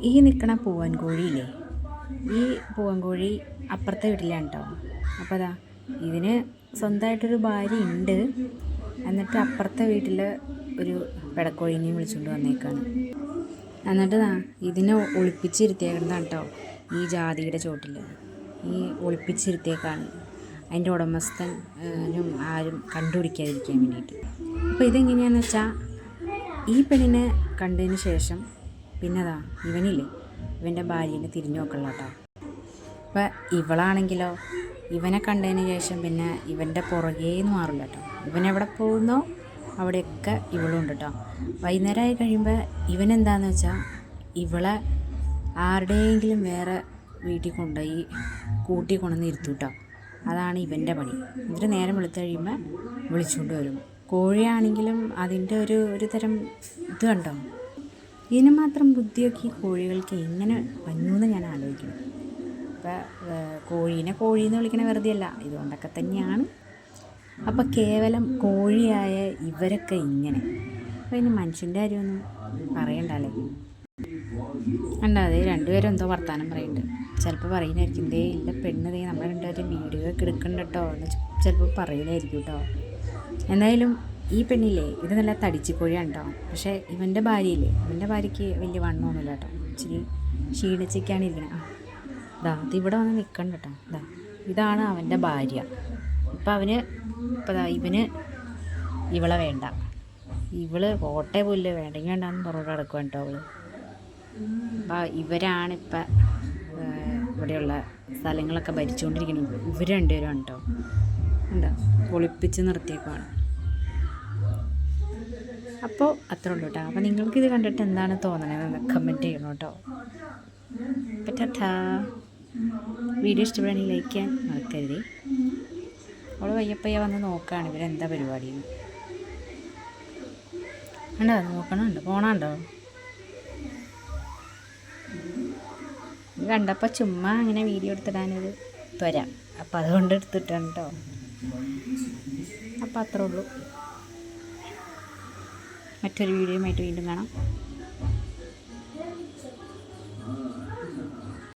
ഈ നിൽക്കണ പൂവൻ കോഴിയില്ലേ, ഈ പൂവൻ കോഴി അപ്പുറത്തെ വീട്ടിലാണ് കേട്ടോ. അപ്പോൾ അതാ ഇതിന് സ്വന്തമായിട്ടൊരു ഭാര്യ ഉണ്ട്. എന്നിട്ട് അപ്പുറത്തെ വീട്ടിൽ ഒരു പെടക്കോഴീനെയും വിളിച്ചുകൊണ്ട് വന്നേക്കാണ്. എന്നിട്ട് ഇതിനെ ഒളിപ്പിച്ചിരുത്തിയേക്കുന്നതാണ് കേട്ടോ ഈ ജാതിയുടെ ചോട്ടിൽ. ഈ ഒളിപ്പിച്ചിരുത്തിയേക്കാണ് അതിൻ്റെ ഉടമസ്ഥനും ആരും കണ്ടുപിടിക്കാതിരിക്കാൻ വേണ്ടിയിട്ട്. അപ്പോൾ ഇതെങ്ങനെയാണെന്ന് വെച്ചാൽ, ഈ പെണ്ണിനെ കണ്ടതിന് ശേഷം പിന്നെ ഇവനില്ലേ, ഇവൻ്റെ ഭാര്യനെ തിരിഞ്ഞു നോക്കള്ള കേട്ടോ. അപ്പോൾ ഇവളാണെങ്കിലോ ഇവനെ കണ്ടതിന് ശേഷം പിന്നെ ഇവൻ്റെ പുറകേന്ന് മാറില്ല കേട്ടോ. ഇവനെവിടെ പോകുന്നോ അവിടെയൊക്കെ ഇവളും ഉണ്ട് കേട്ടോ. വൈകുന്നേരമായി കഴിയുമ്പോൾ ഇവനെന്താണെന്ന് വെച്ചാൽ ഇവളെ ആരുടെയെങ്കിലും വേറെ വീട്ടിൽ കൊണ്ടുപോയി കൂട്ടി കൊണ്ടുവന്ന് ഇരുത്തു കേട്ടോ. അതാണ് ഇവൻ്റെ പണി. എന്നിട്ട് നേരം വെളുത്ത് കഴിയുമ്പോൾ വിളിച്ചുകൊണ്ട് വരും. കോഴിയാണെങ്കിലും അതിൻ്റെ ഒരു തരം ഇത് കണ്ടോ. ഇതിന് മാത്രം ബുദ്ധിയൊക്കെ ഈ കോഴികൾക്ക് എങ്ങനെ വന്നൂന്ന് ഞാൻ ആലോചിക്കണം. അപ്പോൾ കോഴീനെ കോഴിയെന്ന് വിളിക്കണ വെറുതെ അല്ല, ഇതുകൊണ്ടൊക്കെ തന്നെയാണ്. അപ്പോൾ കേവലം കോഴിയായ ഇവരൊക്കെ ഇങ്ങനെ. അപ്പോൾ ഇനി മനുഷ്യൻ്റെ കാര്യമൊന്നും പറയണ്ടല്ലേ. അതെ രണ്ടുപേരും എന്തോ വർത്താനം പറയുന്നുണ്ട്. ചിലപ്പോൾ പറയുന്നതായിരിക്കും ദേ ഇല്ല പെണ്ണ് ദേ നമ്മൾ രണ്ടുപേരും വീഡിയോ ഒക്കെ എടുക്കണ്ട കേട്ടോ എന്ന് ചിലപ്പോൾ പറയലായിരിക്കും കേട്ടോ. എന്തായാലും ഈ പെണ്ണില്ലേ ഇത് നല്ല തടിച്ച് കോഴിയാണ് കേട്ടോ. പക്ഷേ ഇവൻ്റെ ഭാര്യയില്ലേ, ഇവൻ്റെ ഭാര്യയ്ക്ക് വലിയ വണ്ണമൊന്നുമില്ല കേട്ടോ. ഇച്ചിരി ക്ഷീണിച്ചൊക്കെയാണ് ഇരിക്കണത്. ഇതിവിടെ വന്ന് നിൽക്കണ്ട കേട്ടോ. ഇതാണ് അവൻ്റെ ഭാര്യ. ഇവന് ഇവളെ വേണ്ട, ഇവള് പോട്ടെ പുല്ല് വേണ്ടെങ്കിൽ വേണ്ടാന്ന് പറഞ്ഞിട്ട് കിടക്കുവാണ് കേട്ടോ അവള്. അപ്പോൾ ഇവരാണിപ്പം ഇവിടെയുള്ള സ്ഥലങ്ങളൊക്കെ ഭരിച്ചുകൊണ്ടിരിക്കുന്നത്. ഇവർ രണ്ടുപേരും കേട്ടോ. ഒളിപ്പിച്ച് നിർത്തിയേക്കുവാണ്. അപ്പോൾ അത്രേ ഉള്ളൂ കേട്ടോ. അപ്പോൾ നിങ്ങൾക്കിത് കണ്ടിട്ട് എന്താണ് തോന്നണതെന്ന് കമൻറ്റ് ചെയ്യണം കേട്ടോ. ടാറ്റാ. വീഡിയോ ഇഷ്ടപ്പെടുകയാണെങ്കിൽ ലൈക്ക് ചെയ്യാൻ മറക്കരുതേ. അവൾ വയ്യപ്പയ്യ വന്ന് നോക്കുകയാണ് ഇവരെന്താ പരിപാടിയെന്ന്. നോക്കണുണ്ടോ, പോണുണ്ടോ? കണ്ടപ്പോൾ ചുമ്മാ അങ്ങനെ വീഡിയോ എടുത്തിടാനൊരു ത്വര, അപ്പോൾ അതുകൊണ്ട് എടുത്തിട്ടാണ് കേട്ടോ. അപ്പോൾ അത്രേ ഉള്ളൂ. മറ്റൊരു വീഡിയോയുമായിട്ട് വീണ്ടും കാണാം.